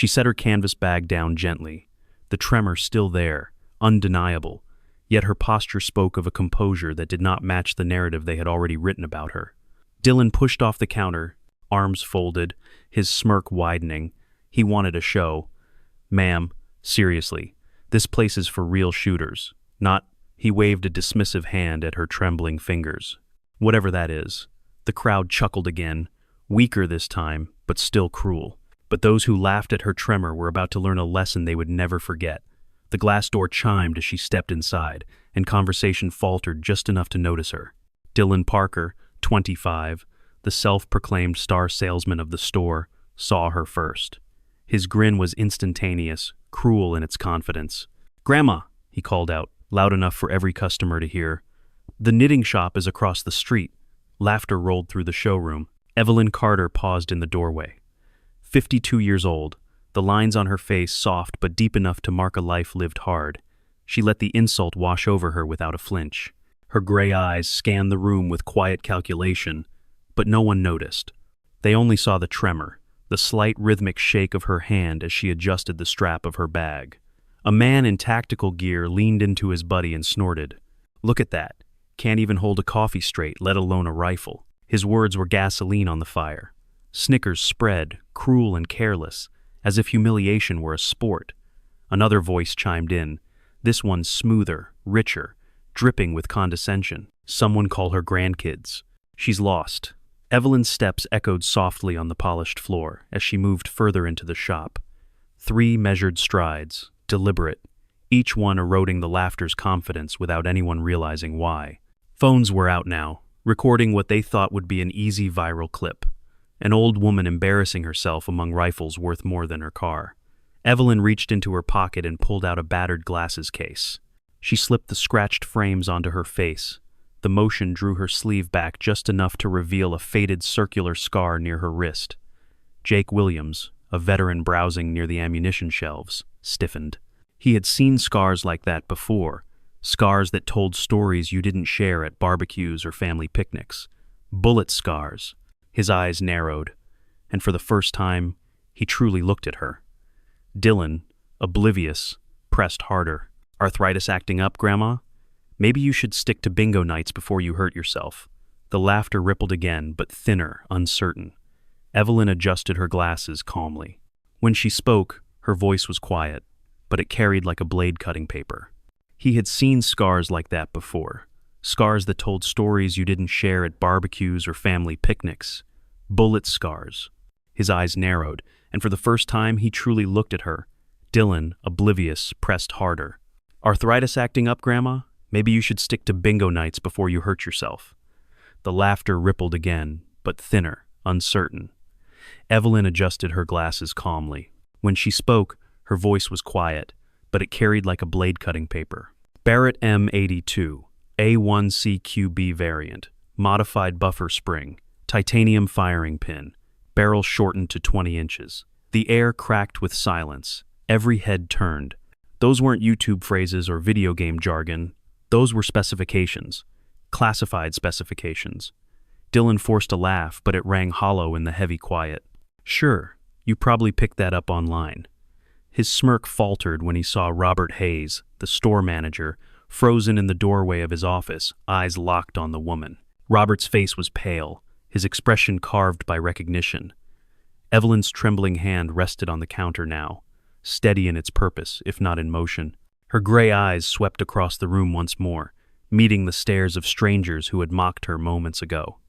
She set her canvas bag down gently, the tremor still there, undeniable, yet her posture spoke of a composure that did not match the narrative they had already written about her. Dylan pushed off the counter, arms folded, his smirk widening. He wanted a show. "Ma'am, seriously, this place is for real shooters, not—" He waved a dismissive hand at her trembling fingers. "Whatever that is." The crowd chuckled again, weaker this time, but still cruel. But those who laughed at her tremor were about to learn a lesson they would never forget. The glass door chimed as she stepped inside, and conversation faltered just enough to notice her. Dylan Parker, 25, the self-proclaimed star salesman of the store, saw her first. His grin was instantaneous, cruel in its confidence. "Grandma," he called out, loud enough for every customer to hear. "The knitting shop is across the street." Laughter rolled through the showroom. Evelyn Carter paused in the doorway. 52 years old, the lines on her face soft but deep enough to mark a life lived hard. She let the insult wash over her without a flinch. Her gray eyes scanned the room with quiet calculation, but no one noticed. They only saw the tremor, the slight rhythmic shake of her hand as she adjusted the strap of her bag. A man in tactical gear leaned into his buddy and snorted. "Look at that. Can't even hold a coffee straight, let alone a rifle." His words were gasoline on the fire. Snickers spread, cruel and careless, as if humiliation were a sport. Another voice chimed in, this one smoother, richer, dripping with condescension. "Someone call her grandkids. She's lost." Evelyn's steps echoed softly on the polished floor as she moved further into the shop. 3 measured strides, deliberate, each one eroding the laughter's confidence without anyone realizing why. Phones were out now, recording what they thought would be an easy viral clip. An old woman embarrassing herself among rifles worth more than her car. Evelyn reached into her pocket and pulled out a battered glasses case. She slipped the scratched frames onto her face. The motion drew her sleeve back just enough to reveal a faded circular scar near her wrist. Jake Williams, a veteran browsing near the ammunition shelves, stiffened. He had seen scars like that before, scars that told stories you didn't share at barbecues or family picnics. Bullet scars. His eyes narrowed, and for the first time, he truly looked at her. Dylan, oblivious, pressed harder. "Arthritis acting up, Grandma? Maybe you should stick to bingo nights before you hurt yourself." The laughter rippled again, but thinner, uncertain. Evelyn adjusted her glasses calmly. When she spoke, her voice was quiet, but it carried like a blade cutting paper. He had seen scars like that before. Scars that told stories you didn't share at barbecues or family picnics. Bullet scars. His eyes narrowed, and for the first time he truly looked at her. Dylan, oblivious, pressed harder. "Arthritis acting up, Grandma? Maybe you should stick to bingo nights before you hurt yourself." The laughter rippled again, but thinner, uncertain. Evelyn adjusted her glasses calmly. When she spoke, her voice was quiet, but it carried like a blade cutting paper. "Barrett M82. A1CQB variant, modified buffer spring, titanium firing pin, barrel shortened to 20 inches. The air cracked with silence. Every head turned. Those weren't YouTube phrases or video game jargon. Those were specifications. Classified specifications. Dylan forced a laugh, but it rang hollow in the heavy quiet. "Sure, you probably picked that up online." His smirk faltered when he saw Robert Hayes, the store manager, frozen in the doorway of his office, eyes locked on the woman. Robert's face was pale, his expression carved by recognition. Evelyn's trembling hand rested on the counter now, steady in its purpose, if not in motion. Her gray eyes swept across the room once more, meeting the stares of strangers who had mocked her moments ago.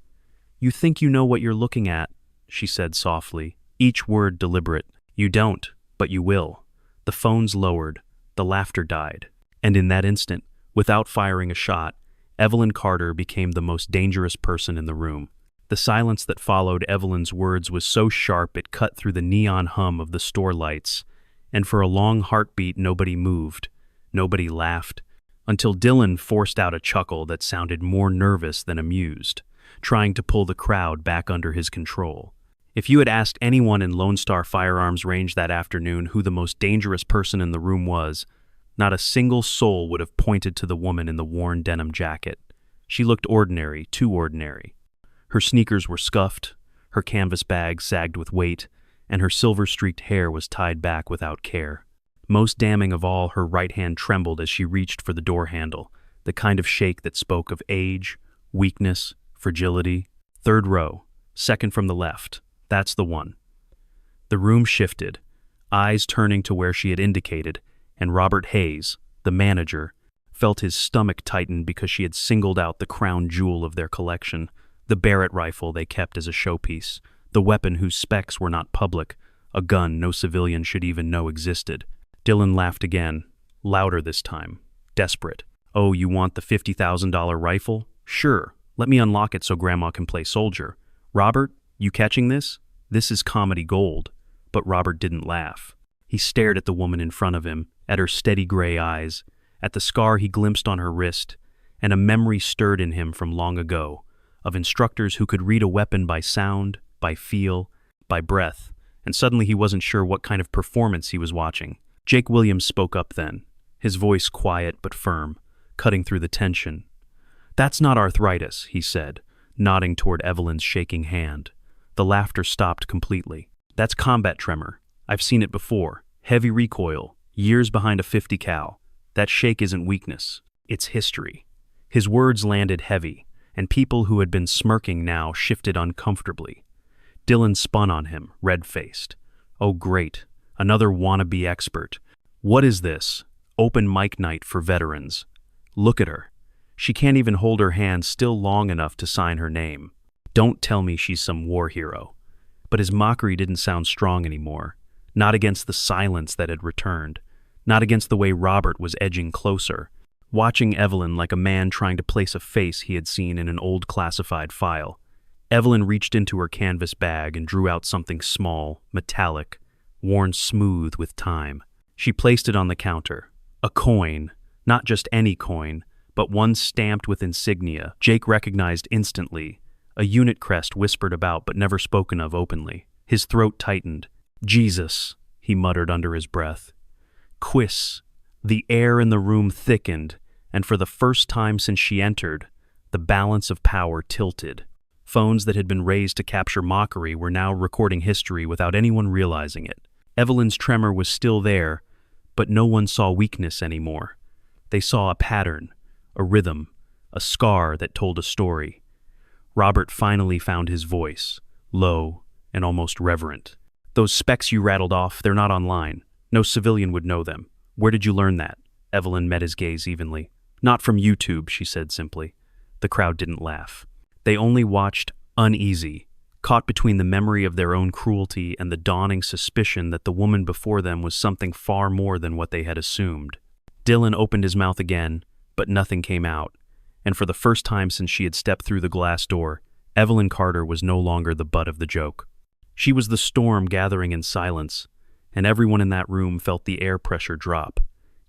"You think you know what you're looking at," she said softly, each word deliberate. "You don't, but you will." The phones lowered, the laughter died, and in that instant, without firing a shot, Evelyn Carter became the most dangerous person in the room. The silence that followed Evelyn's words was so sharp it cut through the neon hum of the store lights, and for a long heartbeat nobody moved, nobody laughed, until Dylan forced out a chuckle that sounded more nervous than amused, trying to pull the crowd back under his control. If you had asked anyone in Lone Star Firearms Range that afternoon who the most dangerous person in the room was, not a single soul would have pointed to the woman in the worn denim jacket. She looked ordinary, too ordinary. Her sneakers were scuffed, her canvas bag sagged with weight, and her silver-streaked hair was tied back without care. Most damning of all, her right hand trembled as she reached for the door handle, the kind of shake that spoke of age, weakness, fragility. Third row, second from the left. That's the one. The room shifted, eyes turning to where she had indicated, and Robert Hayes, the manager, felt his stomach tighten because she had singled out the crown jewel of their collection, the Barrett rifle they kept as a showpiece, the weapon whose specs were not public, a gun no civilian should even know existed. Dylan laughed again, louder this time, desperate. "Oh, you want the $50,000 rifle? Sure, let me unlock it so Grandma can play soldier. Robert, you catching this? This is comedy gold." But Robert didn't laugh. He stared at the woman in front of him, at her steady gray eyes, at the scar he glimpsed on her wrist, and a memory stirred in him from long ago, of instructors who could read a weapon by sound, by feel, by breath, and suddenly he wasn't sure what kind of performance he was watching. Jake Williams spoke up then, his voice quiet but firm, cutting through the tension. "That's not arthritis," he said, nodding toward Evelyn's shaking hand. The laughter stopped completely. "That's combat tremor. I've seen it before. Heavy recoil, years behind a 50 cal. That shake isn't weakness. It's history." His words landed heavy, and people who had been smirking now shifted uncomfortably. Dylan spun on him, red-faced. "Oh, great. Another wannabe expert. What is this? Open mic night for veterans. Look at her. She can't even hold her hand still long enough to sign her name. Don't tell me she's some war hero." But his mockery didn't sound strong anymore, not against the silence that had returned, not against the way Robert was edging closer, watching Evelyn like a man trying to place a face he had seen in an old classified file. Evelyn reached into her canvas bag and drew out something small, metallic, worn smooth with time. She placed it on the counter. A coin, not just any coin, but one stamped with insignia Jake recognized instantly, a unit crest whispered about but never spoken of openly. His throat tightened. "Jesus," he muttered under his breath. Quiss. The air in the room thickened, and for the first time since she entered, the balance of power tilted. Phones that had been raised to capture mockery were now recording history without anyone realizing it. Evelyn's tremor was still there, but no one saw weakness anymore. They saw a pattern, a rhythm, a scar that told a story. Robert finally found his voice, low and almost reverent. "Those specs you rattled off, they're not online. No civilian would know them. Where did you learn that?" Evelyn met his gaze evenly. "Not from YouTube," she said simply. The crowd didn't laugh. They only watched, uneasy, caught between the memory of their own cruelty and the dawning suspicion that the woman before them was something far more than what they had assumed. Dylan opened his mouth again, but nothing came out, and for the first time since she had stepped through the glass door, Evelyn Carter was no longer the butt of the joke. She was the storm gathering in silence, and everyone in that room felt the air pressure drop,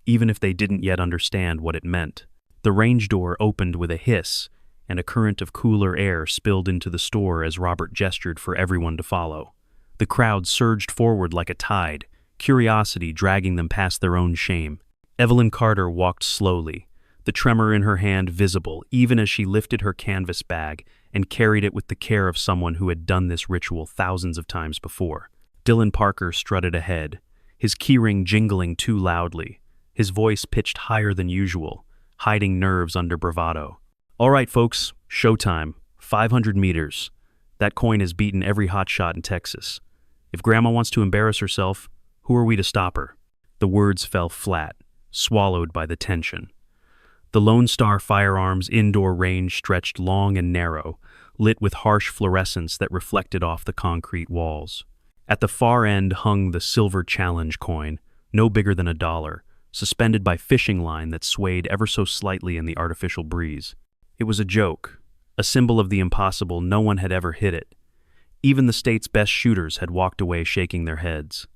even if they didn't yet understand what it meant. The range door opened with a hiss, and a current of cooler air spilled into the store as Robert gestured for everyone to follow. The crowd surged forward like a tide, curiosity dragging them past their own shame. Evelyn Carter walked slowly, the tremor in her hand visible even as she lifted her canvas bag and carried it with the care of someone who had done this ritual thousands of times before. Dylan Parker strutted ahead, his keyring jingling too loudly, his voice pitched higher than usual, hiding nerves under bravado. "All right, folks, showtime. 500 meters. That coin has beaten every hotshot in Texas. If Grandma wants to embarrass herself, who are we to stop her?" The words fell flat, swallowed by the tension. The Lone Star Firearms indoor range stretched long and narrow, lit with harsh fluorescence that reflected off the concrete walls. At the far end hung the silver challenge coin, no bigger than $1, suspended by fishing line that swayed ever so slightly in the artificial breeze. It was a joke, a symbol of the impossible. No one had ever hit it. Even the state's best shooters had walked away shaking their heads.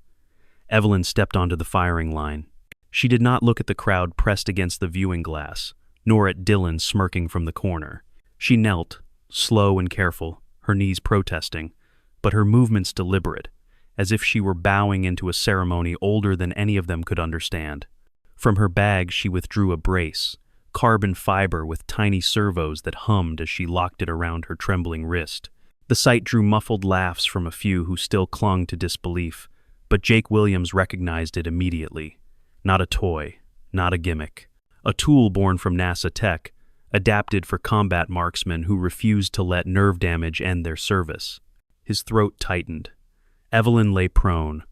Evelyn stepped onto the firing line. She did not look at the crowd pressed against the viewing glass, nor at Dylan smirking from the corner. She knelt, slow and careful, her knees protesting, but her movements deliberate, as if she were bowing into a ceremony older than any of them could understand. From her bag she withdrew a brace, carbon fiber with tiny servos that hummed as she locked it around her trembling wrist. The sight drew muffled laughs from a few who still clung to disbelief, but Jake Williams recognized it immediately. Not a toy, not a gimmick. A tool born from NASA tech, adapted for combat marksmen who refused to let nerve damage end their service. His throat tightened. Evelyn lay prone,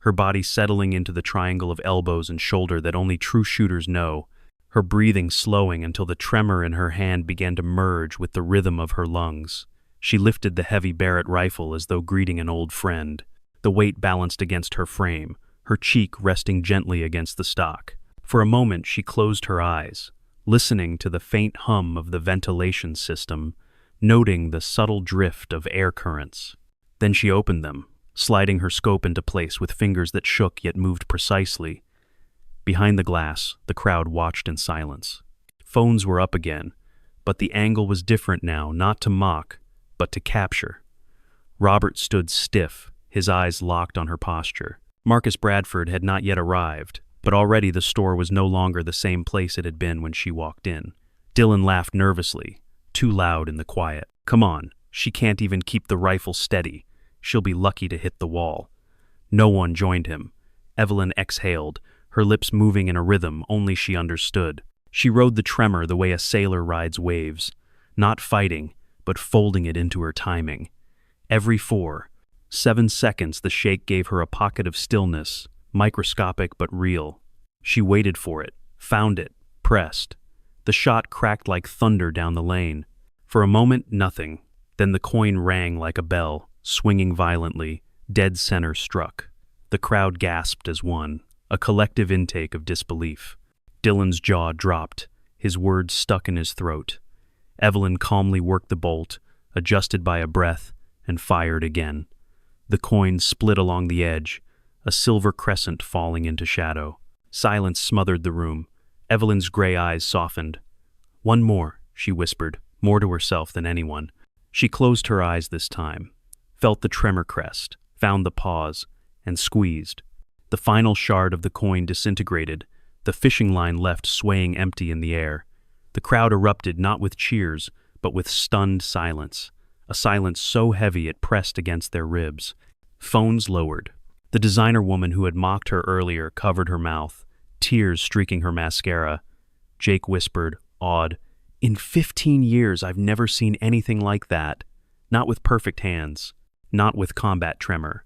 her body settling into the triangle of elbows and shoulder that only true shooters know, her breathing slowing until the tremor in her hand began to merge with the rhythm of her lungs. She lifted the heavy Barrett rifle as though greeting an old friend. The weight balanced against her frame, her cheek resting gently against the stock. For a moment she closed her eyes, listening to the faint hum of the ventilation system, noting the subtle drift of air currents. Then she opened them, sliding her scope into place with fingers that shook yet moved precisely. Behind the glass, the crowd watched in silence. Phones were up again, but the angle was different now, not to mock, but to capture. Robert stood stiff, his eyes locked on her posture. Marcus Bradford had not yet arrived, but already the store was no longer the same place it had been when she walked in. Dylan laughed nervously, too loud in the quiet. "Come on, she can't even keep the rifle steady. She'll be lucky to hit the wall." No one joined him. Evelyn exhaled, her lips moving in a rhythm only she understood. She rode the tremor the way a sailor rides waves, not fighting, but folding it into her timing. Every 7 seconds the shake gave her a pocket of stillness, microscopic but real. She waited for it, found it, pressed. The shot cracked like thunder down the lane. For a moment, nothing. Then the coin rang like a bell, swinging violently, dead center struck. The crowd gasped as one, a collective intake of disbelief. Dylan's jaw dropped, his words stuck in his throat. Evelyn calmly worked the bolt, adjusted by a breath, and fired again. The coin split along the edge, a silver crescent falling into shadow. Silence smothered the room. Evelyn's gray eyes softened. "One more," she whispered, more to herself than anyone. She closed her eyes this time, felt the tremor crest, found the pause, and squeezed. The final shard of the coin disintegrated, the fishing line left swaying empty in the air. The crowd erupted not with cheers, but with stunned silence, a silence so heavy it pressed against their ribs. Phones lowered. The designer woman who had mocked her earlier covered her mouth, tears streaking her mascara. Jake whispered, awed, "In 15 years I've never seen anything like that. Not with perfect hands, not with combat tremor."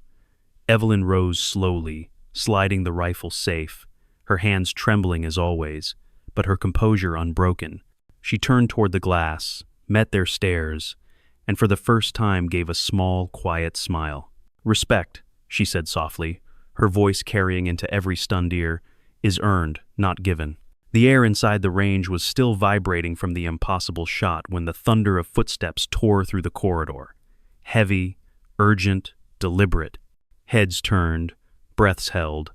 Evelyn rose slowly, sliding the rifle safe, her hands trembling as always, but her composure unbroken. She turned toward the glass, met their stares, and for the first time gave a small, quiet smile. "Respect," she said softly, her voice carrying into every stunned ear, "is earned, not given." The air inside the range was still vibrating from the impossible shot when the thunder of footsteps tore through the corridor. Heavy, urgent, deliberate. Heads turned, breaths held,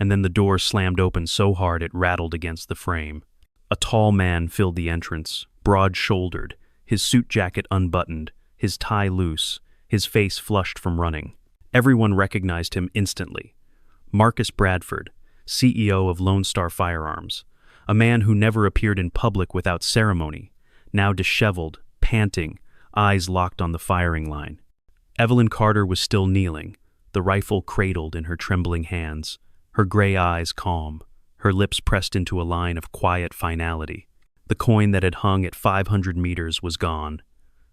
and then the door slammed open so hard it rattled against the frame. A tall man filled the entrance, broad-shouldered, his suit jacket unbuttoned, his tie loose, his face flushed from running. Everyone recognized him instantly. Marcus Bradford, CEO of Lone Star Firearms, a man who never appeared in public without ceremony, now disheveled, panting, eyes locked on the firing line. Evelyn Carter was still kneeling, the rifle cradled in her trembling hands, her gray eyes calm, her lips pressed into a line of quiet finality. The coin that had hung at 500 meters was gone,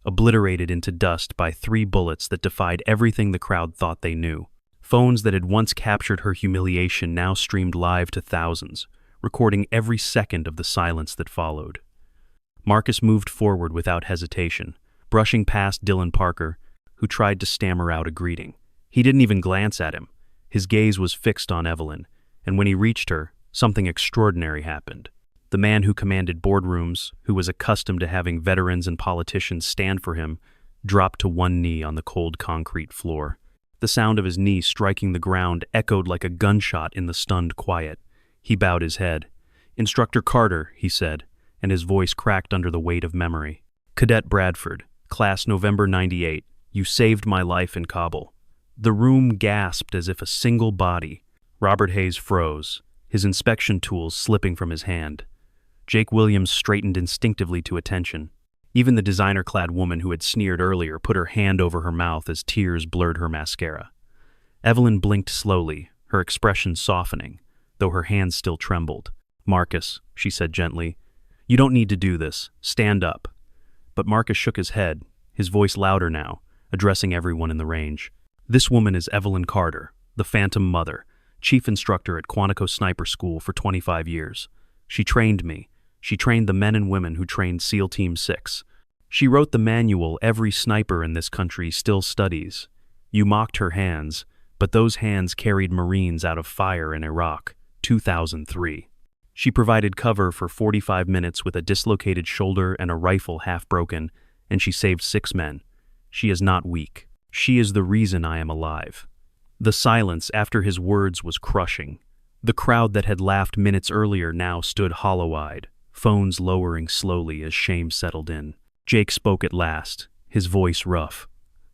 obliterated into dust by 3 bullets that defied everything the crowd thought they knew. Phones that had once captured her humiliation now streamed live to thousands, recording every second of the silence that followed. Marcus moved forward without hesitation, brushing past Dylan Parker, who tried to stammer out a greeting. He didn't even glance at him. His gaze was fixed on Evelyn, and when he reached her, something extraordinary happened. The man who commanded boardrooms, who was accustomed to having veterans and politicians stand for him, dropped to one knee on the cold concrete floor. The sound of his knee striking the ground echoed like a gunshot in the stunned quiet. He bowed his head. "Instructor Carter," he said, and his voice cracked under the weight of memory. "Cadet Bradford, class November '98, you saved my life in Kabul." The room gasped as if a single body. Robert Hayes froze, his inspection tools slipping from his hand. Jake Williams straightened instinctively to attention. Even the designer-clad woman who had sneered earlier put her hand over her mouth as tears blurred her mascara. Evelyn blinked slowly, her expression softening, though her hands still trembled. "Marcus," she said gently, "you don't need to do this. Stand up." But Marcus shook his head, his voice louder now, addressing everyone in the range. "This woman is Evelyn Carter, the Phantom Mother, chief instructor at Quantico Sniper School for 25 years. She trained me. She trained the men and women who trained SEAL Team 6. She wrote the manual every sniper in this country still studies. You mocked her hands, but those hands carried Marines out of fire in Iraq, 2003. She provided cover for 45 minutes with a dislocated shoulder and a rifle half broken, and she saved 6 men. She is not weak. She is the reason I am alive." The silence after his words was crushing. The crowd that had laughed minutes earlier now stood hollow-eyed, phones lowering slowly as shame settled in. Jake spoke at last, his voice rough.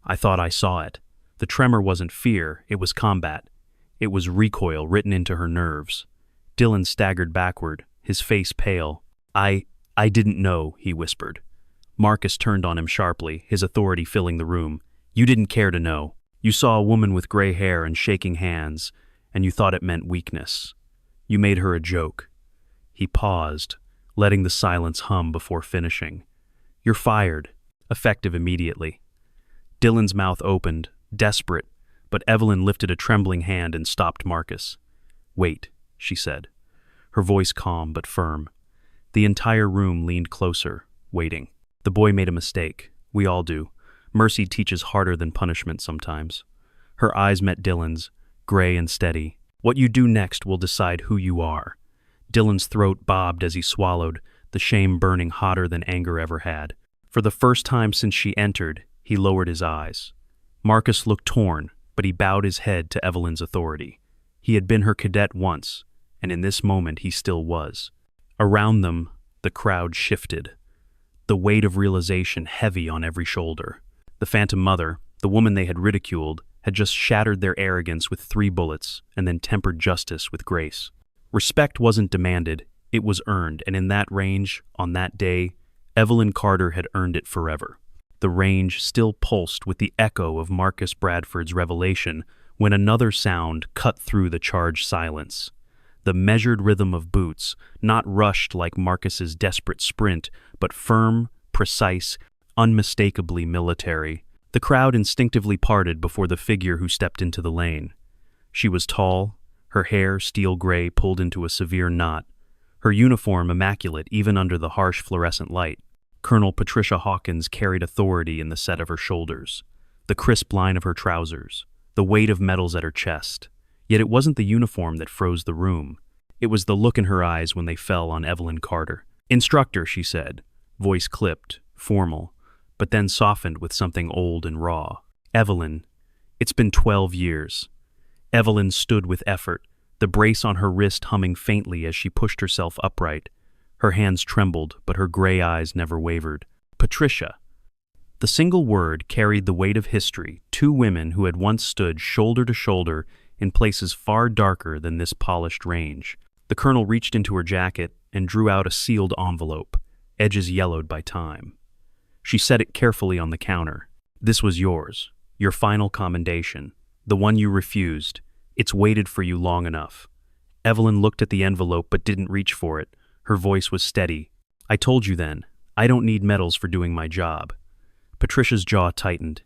"I thought I saw it. The tremor wasn't fear, it was combat. It was recoil written into her nerves." Dylan staggered backward, his face pale. I didn't know," he whispered. Marcus turned on him sharply, his authority filling the room. "You didn't care to know. You saw a woman with gray hair and shaking hands, and you thought it meant weakness. You made her a joke." He paused, letting the silence hum before finishing. "You're fired," effective immediately. Dylan's mouth opened, desperate, but Evelyn lifted a trembling hand and stopped Marcus. "Wait," she said, her voice calm but firm. The entire room leaned closer, waiting. The boy made a mistake. We all do. Mercy teaches harder than punishment sometimes. Her eyes met Dylan's, gray and steady. "What you do next will decide who you are." Dylan's throat bobbed as he swallowed, the shame burning hotter than anger ever had. For the first time since she entered, he lowered his eyes. Marcus looked torn, but he bowed his head to Evelyn's authority. He had been her cadet once, and in this moment he still was. Around them, the crowd shifted, the weight of realization heavy on every shoulder. The Phantom Mother, the woman they had ridiculed, had just shattered their arrogance with 3 bullets and then tempered justice with grace. Respect wasn't demanded, it was earned, and in that range, on that day, Evelyn Carter had earned it forever. The range still pulsed with the echo of Marcus Bradford's revelation when another sound cut through the charged silence. The measured rhythm of boots, not rushed like Marcus's desperate sprint, but firm, precise, unmistakably military. The crowd instinctively parted before the figure who stepped into the lane. She was tall, her hair steel gray pulled into a severe knot, her uniform immaculate even under the harsh fluorescent light. Colonel Patricia Hawkins carried authority in the set of her shoulders, the crisp line of her trousers, the weight of medals at her chest. Yet it wasn't the uniform that froze the room. It was the look in her eyes when they fell on Evelyn Carter. "Instructor," she said, voice clipped, formal, but then softened with something old and raw. "Evelyn, it's been 12 years. Evelyn stood with effort, the brace on her wrist humming faintly as she pushed herself upright. Her hands trembled, but her gray eyes never wavered. "Patricia." The single word carried the weight of history, 2 women who had once stood shoulder to shoulder in places far darker than this polished range. The colonel reached into her jacket and drew out a sealed envelope, edges yellowed by time. She set it carefully on the counter. "This was yours, your final commendation, the one you refused. It's waited for you long enough." Evelyn looked at the envelope but didn't reach for it. Her voice was steady. "I told you then, I don't need medals for doing my job." Patricia's jaw tightened.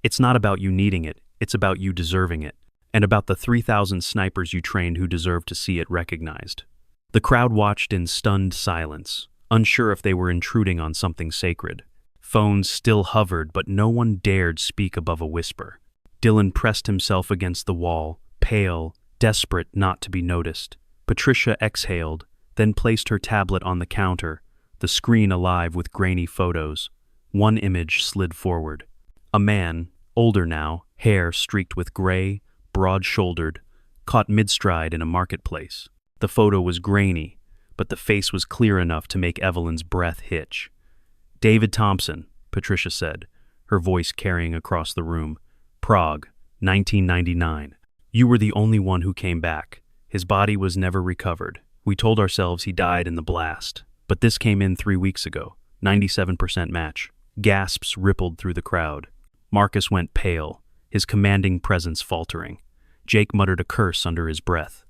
"It's not about you needing it, it's about you deserving it, and about the 3,000 snipers you trained who deserve to see it recognized." The crowd watched in stunned silence, unsure if they were intruding on something sacred. Phones still hovered, but no one dared speak above a whisper. Dylan pressed himself against the wall, pale, desperate not to be noticed. Patricia exhaled, then placed her tablet on the counter, the screen alive with grainy photos. One image slid forward. A man, older now, hair streaked with gray, broad-shouldered, caught mid-stride in a marketplace. The photo was grainy, but the face was clear enough to make Evelyn's breath hitch. "David Thompson," Patricia said, her voice carrying across the room. "Prague, 1999. You were the only one who came back. His body was never recovered. We told ourselves he died in the blast, but this came in 3 weeks ago. 97% match. Gasps rippled through the crowd. Marcus went pale, his commanding presence faltering. Jake muttered a curse under his breath.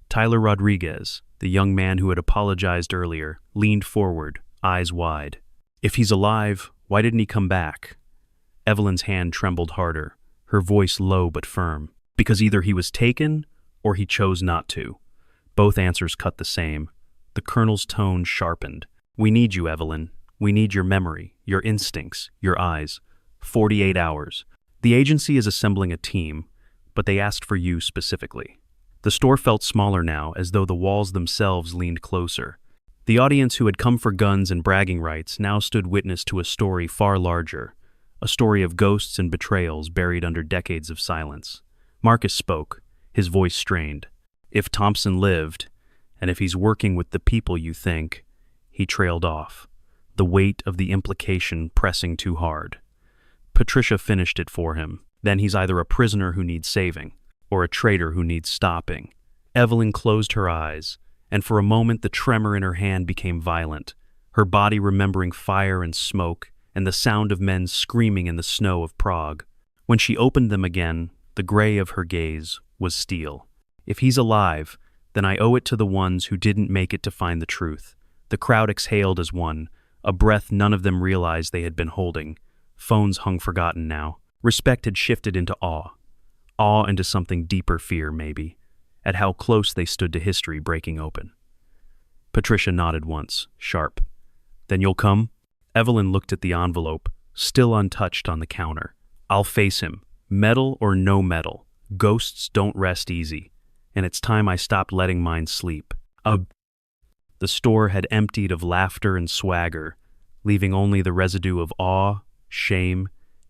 Tyler Rodriguez, the young man who had apologized earlier, leaned forward, eyes wide. If he's alive, why didn't he come back? Evelyn's hand trembled harder, her voice low but firm. Because either he was taken, or he chose not to. Both answers cut the same. The colonel's tone sharpened. We need you, Evelyn. We need your memory, your instincts, your eyes. 48 hours. The agency is assembling a team, but they asked for you specifically. The store felt smaller now, as though the walls themselves leaned closer. The audience who had come for guns and bragging rights now stood witness to a story far larger, a story of ghosts and betrayals buried under decades of silence. Marcus spoke, his voice strained. If Thompson lived, and if he's working with the people you think, he trailed off, the weight of the implication pressing too hard. Patricia finished it for him. Then he's either a prisoner who needs saving, or a traitor who needs stopping. Evelyn closed her eyes, and for a moment the tremor in her hand became violent, her body remembering fire and smoke and the sound of men screaming in the snow of Prague. When she opened them again, the gray of her gaze was steel. If he's alive, then I owe it to the ones who didn't make it to find the truth. The crowd exhaled as one, a breath none of them realized they had been holding. Phones hung forgotten now. Respect had shifted into awe. Awe into something deeper fear, maybe, at how close they stood to history breaking open. Patricia nodded once, sharp. Then you'll come? Evelyn looked at the envelope, still untouched on the counter. I'll face him, metal or no metal. Ghosts don't rest easy, and it's time I stopped letting mine sleep. The store had emptied of laughter and swagger, leaving only the residue of awe, shame,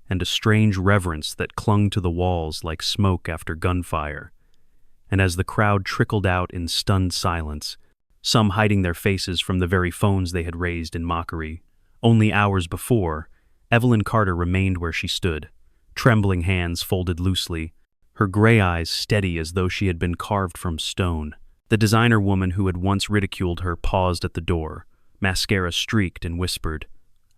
and a strange reverence that clung to the walls like smoke after gunfire. And as the crowd trickled out in stunned silence, some hiding their faces from the very phones they had raised in mockery, only hours before, Evelyn Carter remained where she stood, trembling hands folded loosely, her gray eyes steady as though she had been carved from stone. The designer woman who had once ridiculed her paused at the door, mascara streaked, and whispered,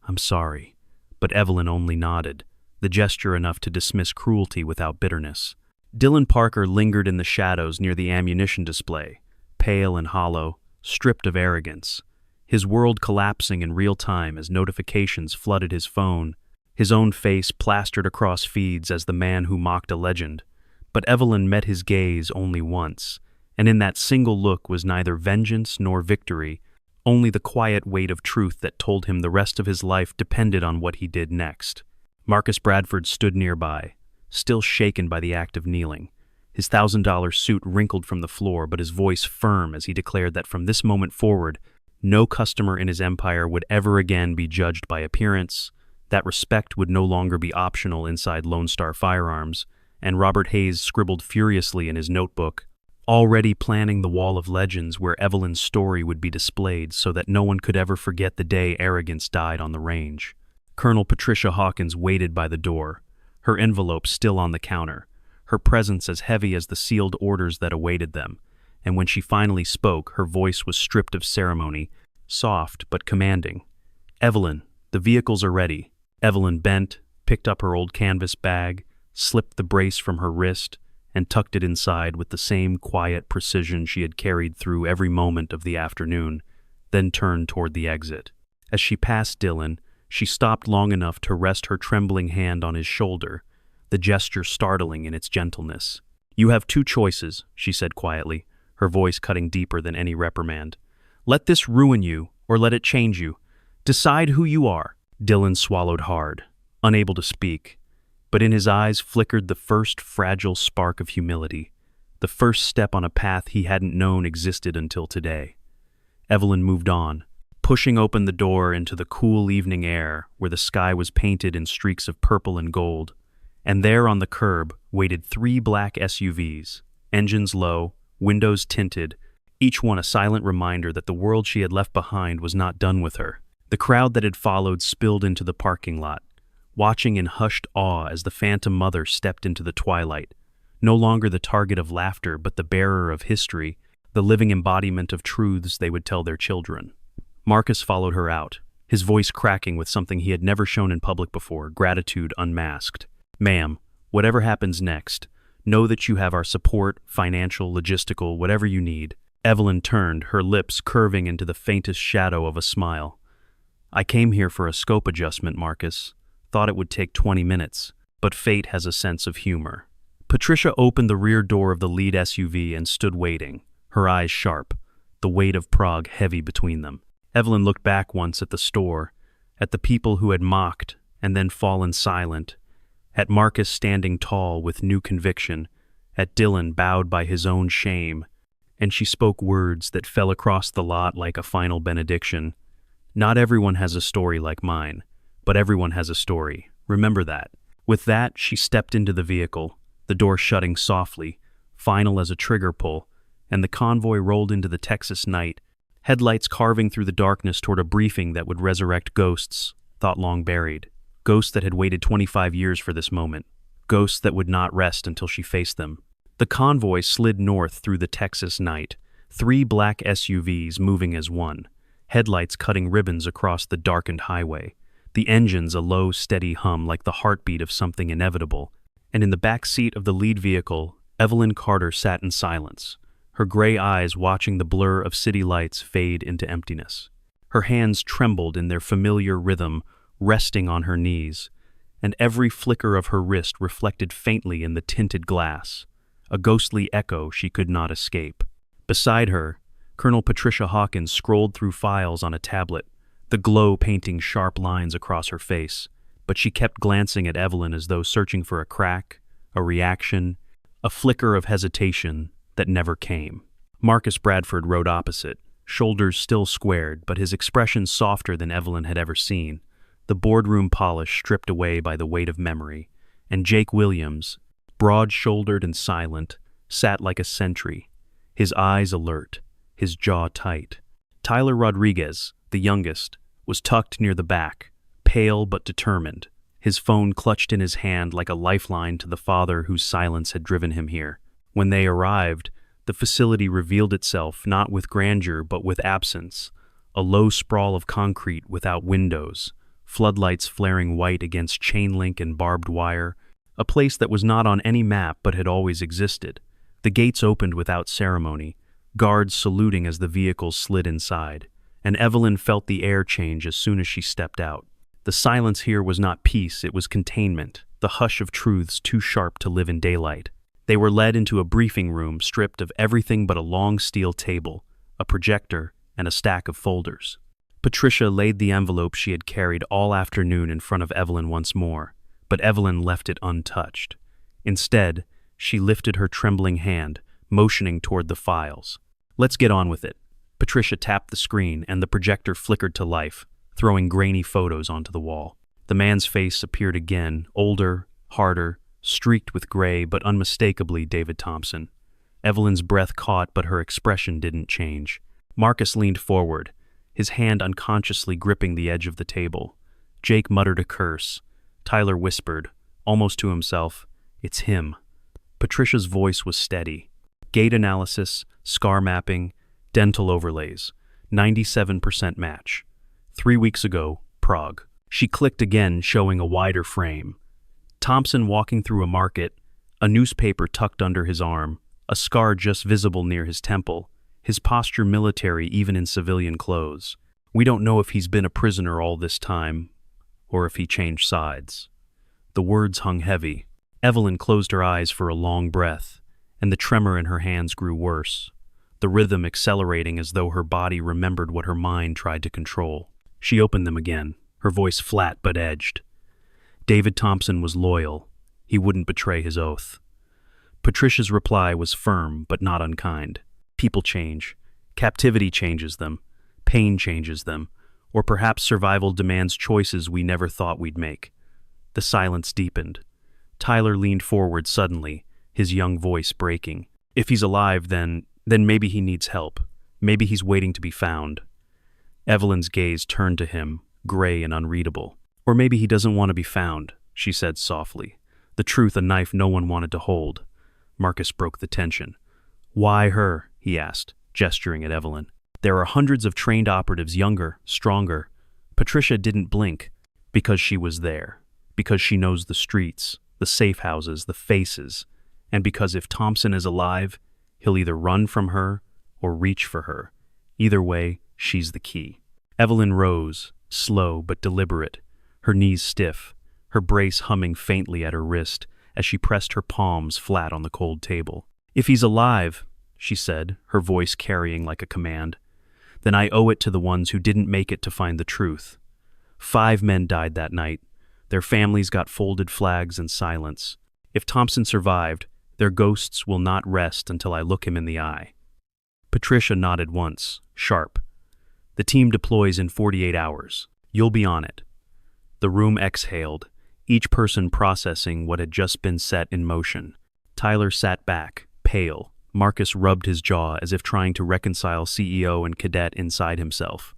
"I'm sorry." But Evelyn only nodded, the gesture enough to dismiss cruelty without bitterness. Dylan Parker lingered in the shadows near the ammunition display, pale and hollow, stripped of arrogance, his world collapsing in real time as notifications flooded his phone, his own face plastered across feeds as the man who mocked a legend. But Evelyn met his gaze only once, and in that single look was neither vengeance nor victory, only the quiet weight of truth that told him the rest of his life depended on what he did next. Marcus Bradford stood nearby, still shaken by the act of kneeling, his $1,000 suit wrinkled from the floor, but his voice firm as he declared that from this moment forward, no customer in his empire would ever again be judged by appearance, that respect would no longer be optional inside Lone Star Firearms, and Robert Hayes scribbled furiously in his notebook, already planning the wall of legends where Evelyn's story would be displayed so that no one could ever forget the day arrogance died on the range. Colonel Patricia Hawkins waited by the door, her envelope still on the counter, her presence as heavy as the sealed orders that awaited them, and when she finally spoke, her voice was stripped of ceremony, soft but commanding. "Evelyn, the vehicles are ready." Evelyn bent, picked up her old canvas bag, slipped the brace from her wrist, and tucked it inside with the same quiet precision she had carried through every moment of the afternoon, then turned toward the exit. As she passed Dylan, she stopped long enough to rest her trembling hand on his shoulder, the gesture startling in its gentleness. "You have two choices," she said quietly, her voice cutting deeper than any reprimand. "Let this ruin you, or let it change you. Decide who you are." Dylan swallowed hard, unable to speak, but in his eyes flickered the first fragile spark of humility, the first step on a path he hadn't known existed until today. Evelyn moved on, pushing open the door into the cool evening air where the sky was painted in streaks of purple and gold, and there on the curb waited 3 black SUVs, engines low, windows tinted, each one a silent reminder that the world she had left behind was not done with her. The crowd that had followed spilled into the parking lot, watching in hushed awe as the phantom mother stepped into the twilight, no longer the target of laughter but the bearer of history, the living embodiment of truths they would tell their children. Marcus followed her out, his voice cracking with something he had never shown in public before, gratitude unmasked. "Ma'am, whatever happens next, know that you have our support, financial, logistical, whatever you need." Evelyn turned, her lips curving into the faintest shadow of a smile. "I came here for a scope adjustment, Marcus. Thought it would take 20 minutes, but fate has a sense of humor." Patricia opened the rear door of the lead SUV and stood waiting, her eyes sharp, the weight of Prague heavy between them. Evelyn looked back once at the store, at the people who had mocked and then fallen silent, at Marcus standing tall with new conviction, at Dylan bowed by his own shame, and she spoke words that fell across the lot like a final benediction. "Not everyone has a story like mine, but everyone has a story. Remember that." With that, she stepped into the vehicle, the door shutting softly, final as a trigger pull, and the convoy rolled into the Texas night, headlights carving through the darkness toward a briefing that would resurrect ghosts, thought long buried. Ghosts that had waited 25 years for this moment. Ghosts that would not rest until she faced them. The convoy slid north through the Texas night, 3 black SUVs moving as one, headlights cutting ribbons across the darkened highway, the engines a low, steady hum like the heartbeat of something inevitable, and in the back seat of the lead vehicle, Evelyn Carter sat in silence, her gray eyes watching the blur of city lights fade into emptiness. Her hands trembled in their familiar rhythm, resting on her knees, and every flicker of her wrist reflected faintly in the tinted glass, a ghostly echo she could not escape. Beside her, Colonel Patricia Hawkins scrolled through files on a tablet, the glow painting sharp lines across her face, but she kept glancing at Evelyn as though searching for a crack, a reaction, a flicker of hesitation that never came. Marcus Bradford rode opposite, shoulders still squared, but his expression softer than Evelyn had ever seen, the boardroom polish stripped away by the weight of memory, and Jake Williams, broad-shouldered and silent, sat like a sentry, his eyes alert, his jaw tight. Tyler Rodriguez, the youngest, was tucked near the back, pale but determined, his phone clutched in his hand like a lifeline to the father whose silence had driven him here. When they arrived, the facility revealed itself not with grandeur but with absence, a low sprawl of concrete without windows, floodlights flaring white against chain link and barbed wire, a place that was not on any map but had always existed. The gates opened without ceremony, guards saluting as the vehicles slid inside, and Evelyn felt the air change as soon as she stepped out. The silence here was not peace, it was containment, the hush of truths too sharp to live in daylight. They were led into a briefing room stripped of everything but a long steel table, a projector, and a stack of folders. Patricia laid the envelope she had carried all afternoon in front of Evelyn once more, but Evelyn left it untouched. Instead, she lifted her trembling hand, motioning toward the files. "Let's get on with it." Patricia tapped the screen, and the projector flickered to life, throwing grainy photos onto the wall. The man's face appeared again, older, harder, streaked with gray, but unmistakably David Thompson. Evelyn's breath caught, but her expression didn't change. Marcus leaned forward, his hand unconsciously gripping the edge of the table. Jake muttered a curse. Tyler whispered, almost to himself, "It's him." Patricia's voice was steady. Gait analysis, scar mapping, dental overlays, 97% match. 3 weeks ago, Prague. She clicked again, showing a wider frame. Thompson walking through a market, a newspaper tucked under his arm, a scar just visible near his temple, his posture military even in civilian clothes. We don't know if he's been a prisoner all this time, or if he changed sides. The words hung heavy. Evelyn closed her eyes for a long breath, and the tremor in her hands grew worse, the rhythm accelerating as though her body remembered what her mind tried to control. She opened them again, her voice flat but edged. David Thompson was loyal. He wouldn't betray his oath. Patricia's reply was firm but not unkind. People change. Captivity changes them. Pain changes them. Or perhaps survival demands choices we never thought we'd make. The silence deepened. Tyler leaned forward suddenly, his young voice breaking. "If he's alive, then maybe he needs help. Maybe he's waiting to be found." Evelyn's gaze turned to him, gray and unreadable. "Or maybe he doesn't want to be found," she said softly. The truth, a knife no one wanted to hold. Marcus broke the tension. "Why her?" he asked, gesturing at Evelyn. "There are hundreds of trained operatives younger, stronger." Patricia didn't blink because she was there, because she knows the streets, the safe houses, the faces, and because if Thompson is alive, he'll either run from her or reach for her. Either way, she's the key. Evelyn rose, slow but deliberate, her knees stiff, her brace humming faintly at her wrist as she pressed her palms flat on the cold table. "If he's alive," she said, her voice carrying like a command, "then I owe it to the ones who didn't make it to find the truth. 5 men died that night. Their families got folded flags and silence. If Thompson survived, their ghosts will not rest until I look him in the eye." Patricia nodded once, sharp. "The team deploys in 48 hours. You'll be on it." The room exhaled, each person processing what had just been set in motion. Tyler sat back, pale. Marcus rubbed his jaw as if trying to reconcile CEO and cadet inside himself.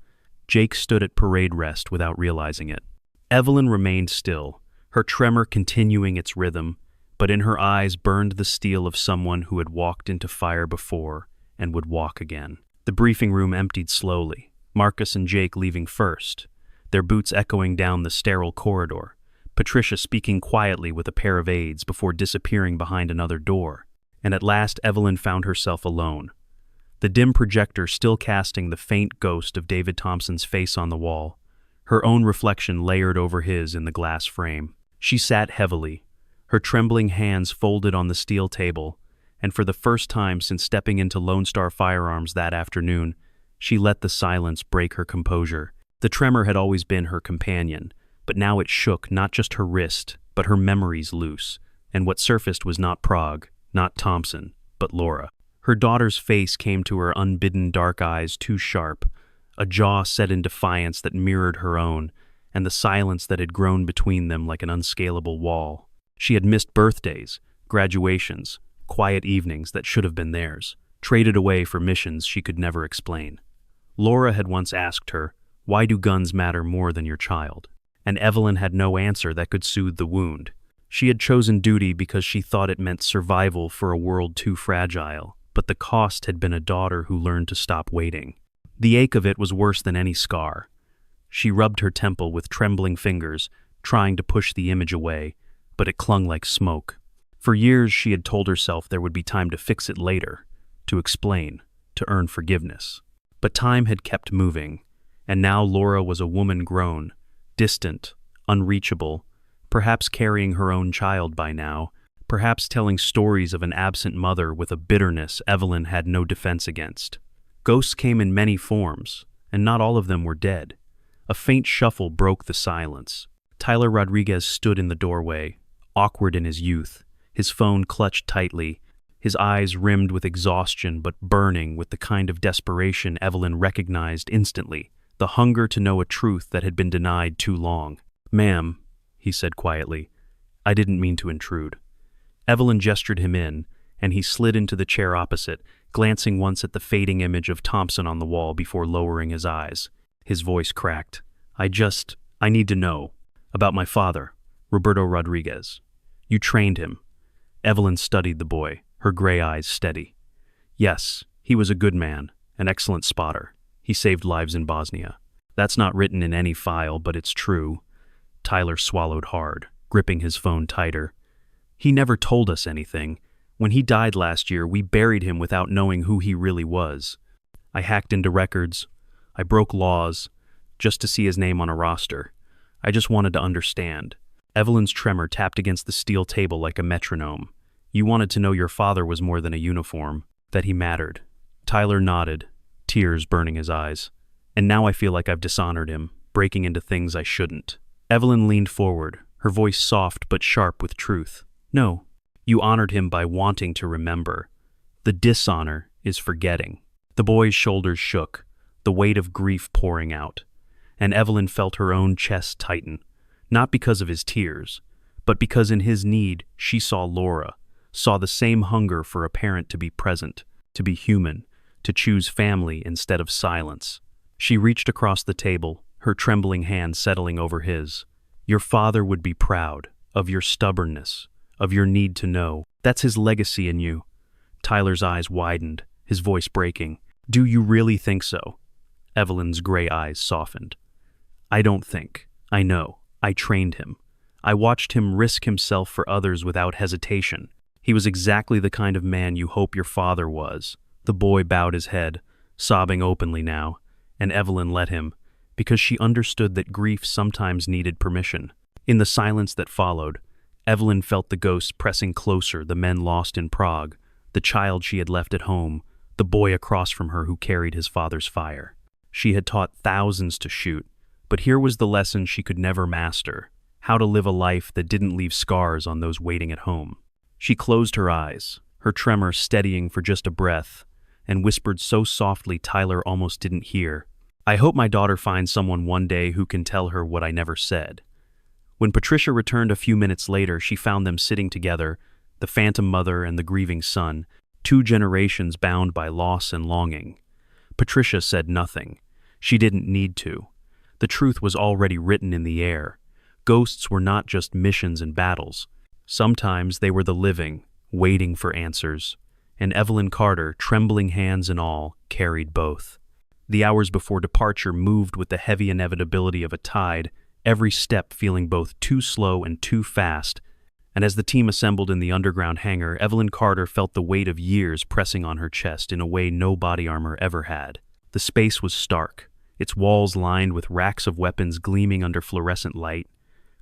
Jake stood at parade rest without realizing it. Evelyn remained still, her tremor continuing its rhythm, but in her eyes burned the steel of someone who had walked into fire before and would walk again. The briefing room emptied slowly, Marcus and Jake leaving first, their boots echoing down the sterile corridor, Patricia speaking quietly with a pair of aides before disappearing behind another door. And at last Evelyn found herself alone, the dim projector still casting the faint ghost of David Thompson's face on the wall, her own reflection layered over his in the glass frame. She sat heavily, her trembling hands folded on the steel table, and for the first time since stepping into Lone Star Firearms that afternoon, she let the silence break her composure. The tremor had always been her companion, but now it shook not just her wrist, but her memories loose, and what surfaced was not Prague, not Thompson, but Laura. Her daughter's face came to her unbidden dark eyes too sharp, a jaw set in defiance that mirrored her own, and the silence that had grown between them like an unscalable wall. She had missed birthdays, graduations, quiet evenings that should have been theirs, traded away for missions she could never explain. Laura had once asked her, "Why do guns matter more than your child?" And Evelyn had no answer that could soothe the wound. She had chosen duty because she thought it meant survival for a world too fragile, but the cost had been a daughter who learned to stop waiting. The ache of it was worse than any scar. She rubbed her temple with trembling fingers, trying to push the image away, but it clung like smoke. For years she had told herself there would be time to fix it later, to explain, to earn forgiveness. But time had kept moving, and now Laura was a woman grown, distant, unreachable, perhaps carrying her own child by now, perhaps telling stories of an absent mother with a bitterness Evelyn had no defense against. Ghosts came in many forms, and not all of them were dead. A faint shuffle broke the silence. Tyler Rodriguez stood in the doorway, awkward in his youth, his phone clutched tightly, his eyes rimmed with exhaustion but burning with the kind of desperation Evelyn recognized instantly, the hunger to know a truth that had been denied too long. "Ma'am," he said quietly, "I didn't mean to intrude." Evelyn gestured him in, and he slid into the chair opposite, glancing once at the fading image of Thompson on the wall before lowering his eyes. His voice cracked. I need to know. About my father, Roberto Rodriguez. You trained him." Evelyn studied the boy, her gray eyes steady. "Yes, he was a good man, an excellent spotter. He saved lives in Bosnia. That's not written in any file, but it's true." Tyler swallowed hard, gripping his phone tighter. "He never told us anything. When he died last year, we buried him without knowing who he really was. I hacked into records. I broke laws, just to see his name on a roster. I just wanted to understand." Evelyn's tremor tapped against the steel table like a metronome. "You wanted to know your father was more than a uniform, that he mattered." Tyler nodded, tears burning his eyes. "And now I feel like I've dishonored him, breaking into things I shouldn't." Evelyn leaned forward, her voice soft but sharp with truth. "No, you honored him by wanting to remember. The dishonor is forgetting." The boy's shoulders shook, the weight of grief pouring out, and Evelyn felt her own chest tighten, not because of his tears, but because in his need she saw Laura, saw the same hunger for a parent to be present, to be human, to choose family instead of silence. She reached across the table, her trembling hand settling over his. "Your father would be proud of your stubbornness, of your need to know. That's his legacy in you." Tyler's eyes widened, his voice breaking. "Do you really think so?" Evelyn's gray eyes softened. I don't think. I know. I trained him. I watched him risk himself for others without hesitation. He was exactly the kind of man you hope your father was. The boy bowed his head, sobbing openly now, and Evelyn let him, because she understood that grief sometimes needed permission. In the silence that followed, Evelyn felt the ghosts pressing closer, the men lost in Prague, the child she had left at home, the boy across from her who carried his father's fire. She had taught thousands to shoot, but here was the lesson she could never master: how to live a life that didn't leave scars on those waiting at home. She closed her eyes, her tremor steadying for just a breath, and whispered so softly Tyler almost didn't hear, "I hope my daughter finds someone one day who can tell her what I never said." When Patricia returned a few minutes later, she found them sitting together, the phantom mother and the grieving son, two generations bound by loss and longing. Patricia said nothing. She didn't need to. The truth was already written in the air. Ghosts were not just missions and battles. Sometimes they were the living, waiting for answers. And Evelyn Carter, trembling hands and all, carried both. The hours before departure moved with the heavy inevitability of a tide, every step feeling both too slow and too fast. And as the team assembled in the underground hangar, Evelyn Carter felt the weight of years pressing on her chest in a way no body armor ever had. The space was stark, its walls lined with racks of weapons gleaming under fluorescent light,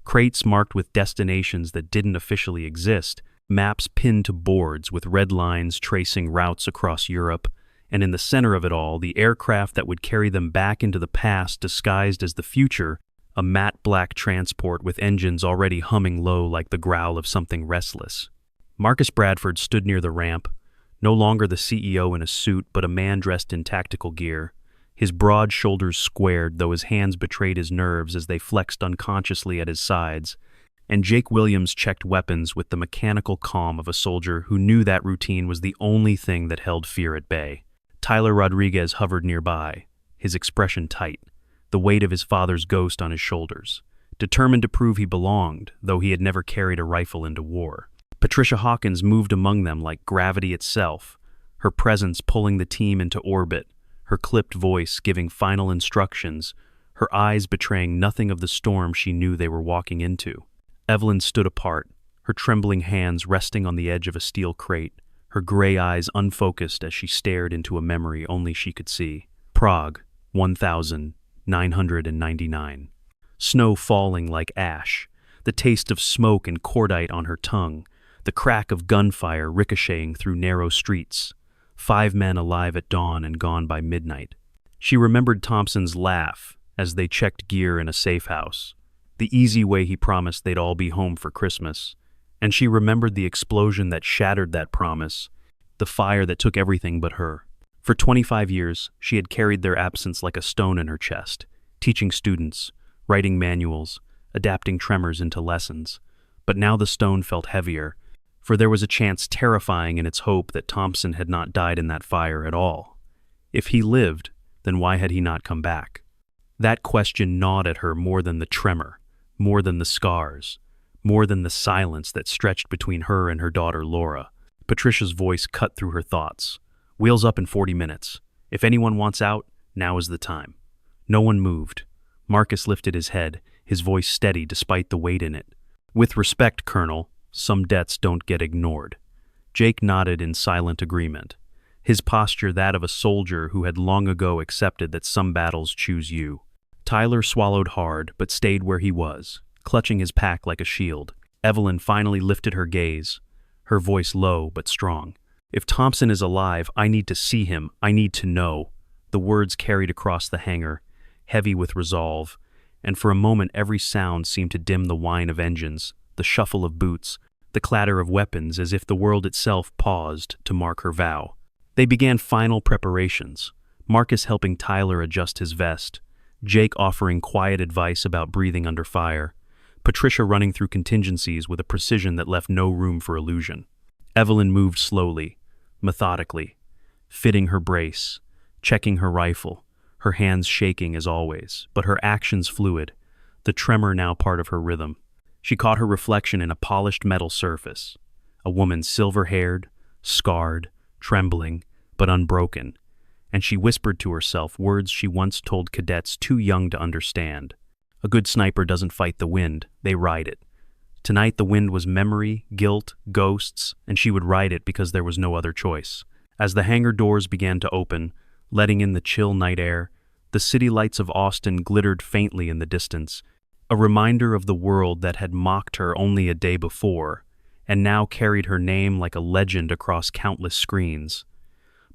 crates marked with destinations that didn't officially exist, maps pinned to boards with red lines tracing routes across Europe, and in the center of it all, the aircraft that would carry them back into the past disguised as the future, a matte black transport with engines already humming low like the growl of something restless. Marcus Bradford stood near the ramp, no longer the CEO in a suit, but a man dressed in tactical gear. His broad shoulders squared, though his hands betrayed his nerves as they flexed unconsciously at his sides, and Jake Williams checked weapons with the mechanical calm of a soldier who knew that routine was the only thing that held fear at bay. Tyler Rodriguez hovered nearby, his expression tight, the weight of his father's ghost on his shoulders, determined to prove he belonged, though he had never carried a rifle into war. Patricia Hawkins moved among them like gravity itself, her presence pulling the team into orbit, her clipped voice giving final instructions, her eyes betraying nothing of the storm she knew they were walking into. Evelyn stood apart, her trembling hands resting on the edge of a steel crate, her gray eyes unfocused as she stared into a memory only she could see. Prague, 1999. Snow falling like ash, the taste of smoke and cordite on her tongue, the crack of gunfire ricocheting through narrow streets. 5 men alive at dawn and gone by midnight. She remembered Thompson's laugh as they checked gear in a safe house, the easy way he promised they'd all be home for Christmas, and she remembered the explosion that shattered that promise, the fire that took everything but her. For 25 years, she had carried their absence like a stone in her chest, teaching students, writing manuals, adapting tremors into lessons. But now the stone felt heavier, for there was a chance terrifying in its hope that Thompson had not died in that fire at all. If he lived, then why had he not come back? That question gnawed at her more than the tremor, more than the scars, more than the silence that stretched between her and her daughter Laura. Patricia's voice cut through her thoughts. Wheels up in 40 minutes. If anyone wants out, now is the time. No one moved. Marcus lifted his head, his voice steady despite the weight in it. With respect, Colonel, some debts don't get ignored. Jake nodded in silent agreement, his posture that of a soldier who had long ago accepted that some battles choose you. Tyler swallowed hard, but stayed where he was, clutching his pack like a shield. Evelyn finally lifted her gaze, her voice low but strong. If Thompson is alive, I need to see him. I need to know. The words carried across the hangar, heavy with resolve, and for a moment every sound seemed to dim the whine of engines, the shuffle of boots, the clatter of weapons, as if the world itself paused to mark her vow. They began final preparations, Marcus helping Tyler adjust his vest, Jake offering quiet advice about breathing under fire, Patricia running through contingencies with a precision that left no room for illusion. Evelyn moved slowly, methodically, fitting her brace, checking her rifle, her hands shaking as always, but her actions fluid, the tremor now part of her rhythm. She caught her reflection in a polished metal surface, a woman silver-haired, scarred, trembling, but unbroken, and she whispered to herself words she once told cadets too young to understand. A good sniper doesn't fight the wind, they ride it. Tonight the wind was memory, guilt, ghosts, and she would ride it because there was no other choice. As the hangar doors began to open, letting in the chill night air, the city lights of Austin glittered faintly in the distance, a reminder of the world that had mocked her only a day before, and now carried her name like a legend across countless screens.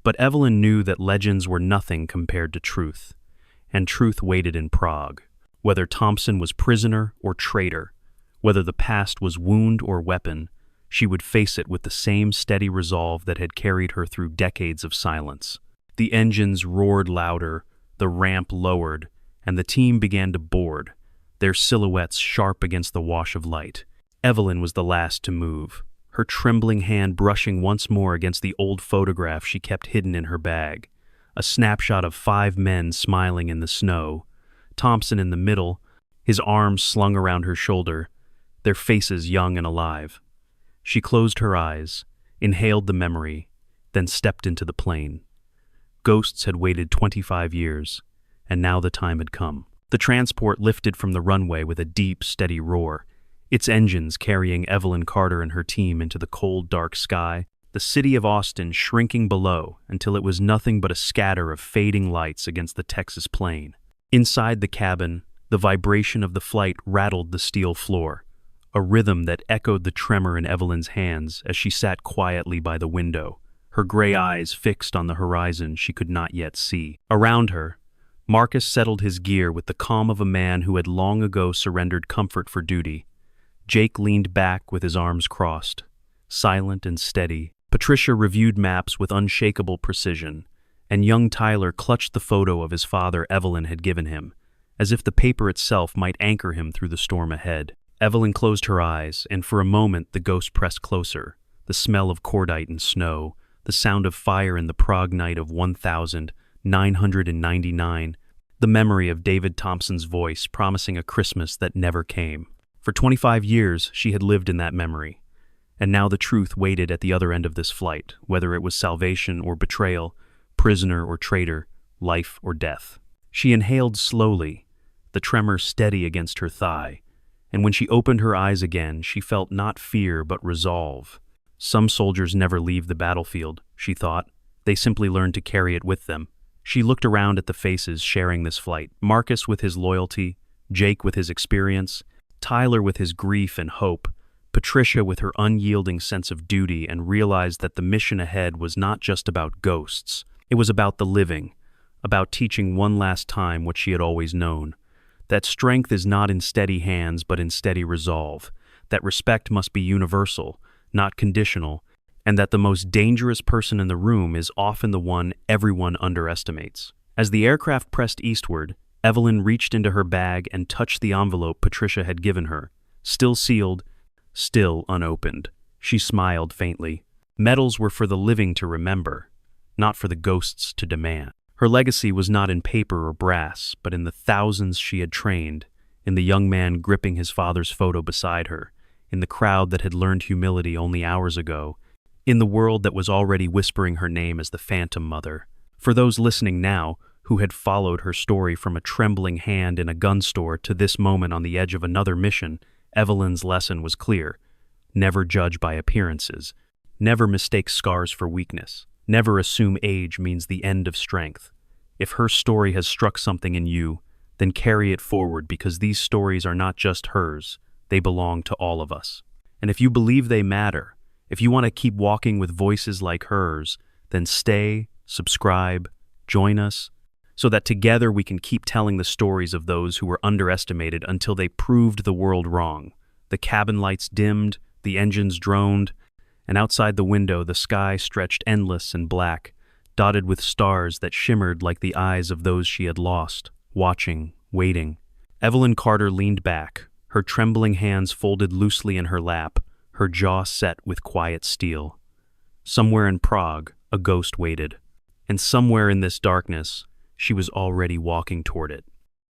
But Evelyn knew that legends were nothing compared to truth, and truth waited in Prague. Whether Thompson was prisoner or traitor, whether the past was wound or weapon, she would face it with the same steady resolve that had carried her through decades of silence. The engines roared louder, the ramp lowered, and the team began to board, their silhouettes sharp against the wash of light. Evelyn was the last to move, her trembling hand brushing once more against the old photograph she kept hidden in her bag. A snapshot of 5 men smiling in the snow, Thompson in the middle, his arms slung around her shoulder, their faces young and alive. She closed her eyes, inhaled the memory, then stepped into the plane. Ghosts had waited 25 years, and now the time had come. The transport lifted from the runway with a deep, steady roar, its engines carrying Evelyn Carter and her team into the cold, dark sky, the city of Austin shrinking below until it was nothing but a scatter of fading lights against the Texas plain. Inside the cabin, the vibration of the flight rattled the steel floor, a rhythm that echoed the tremor in Evelyn's hands as she sat quietly by the window, her gray eyes fixed on the horizon she could not yet see. Around her, Marcus settled his gear with the calm of a man who had long ago surrendered comfort for duty. Jake leaned back with his arms crossed, silent and steady. Patricia reviewed maps with unshakable precision, and young Tyler clutched the photo of his father Evelyn had given him, as if the paper itself might anchor him through the storm ahead. Evelyn closed her eyes, and for a moment the ghost pressed closer, the smell of cordite and snow, the sound of fire in the Prague night of 1999, the memory of David Thompson's voice promising a Christmas that never came. For 25 years, she had lived in that memory, and now the truth waited at the other end of this flight, whether it was salvation or betrayal, prisoner or traitor, life or death. She inhaled slowly, the tremor steady against her thigh, and when she opened her eyes again, she felt not fear but resolve. Some soldiers never leave the battlefield, she thought. They simply learn to carry it with them. She looked around at the faces sharing this flight, Marcus with his loyalty, Jake with his experience, Tyler with his grief and hope, Patricia with her unyielding sense of duty, and realized that the mission ahead was not just about ghosts. It was about the living, about teaching one last time what she had always known, that strength is not in steady hands but in steady resolve, that respect must be universal, not conditional, and that the most dangerous person in the room is often the one everyone underestimates. As the aircraft pressed eastward, Evelyn reached into her bag and touched the envelope Patricia had given her, still sealed, still unopened. She smiled faintly. Medals were for the living to remember, not for the ghosts to demand. Her legacy was not in paper or brass, but in the thousands she had trained, in the young man gripping his father's photo beside her, in the crowd that had learned humility only hours ago, in the world that was already whispering her name as the Phantom Mother. For those listening now, who had followed her story from a trembling hand in a gun store to this moment on the edge of another mission, Evelyn's lesson was clear. Never judge by appearances. Never mistake scars for weakness. Never assume age means the end of strength. If her story has struck something in you, then carry it forward, because these stories are not just hers, they belong to all of us. And if you believe they matter, if you want to keep walking with voices like hers, then stay, subscribe, join us, so that together we can keep telling the stories of those who were underestimated until they proved the world wrong. The cabin lights dimmed, the engines droned, and outside the window the sky stretched endless and black, dotted with stars that shimmered like the eyes of those she had lost, watching, waiting. Evelyn Carter leaned back, her trembling hands folded loosely in her lap, her jaw set with quiet steel. Somewhere in Prague, a ghost waited, and somewhere in this darkness, she was already walking toward it.